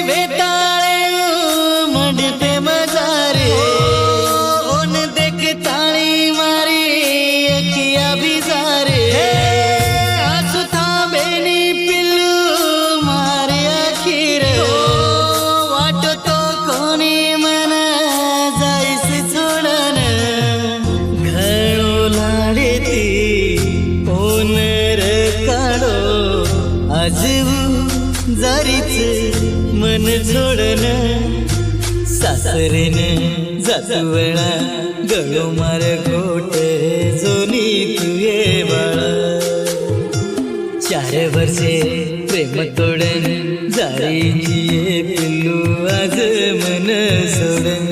वेताळे Mandpe मजारे on देख ताळी मारी अखिया बिजारे आसु थांबेनी पिल्लू मारे अखीर वाटतो कोणी मना जाईस सोडन घणो लाडे ती ओनर काढो आजू जारीच मन सोडन सासरेन जातवळा गळो मार गोट जोनी तुये बाळा 4 वर्षे प्रेम तोडन जारीची पिल्लू आज मन सोडन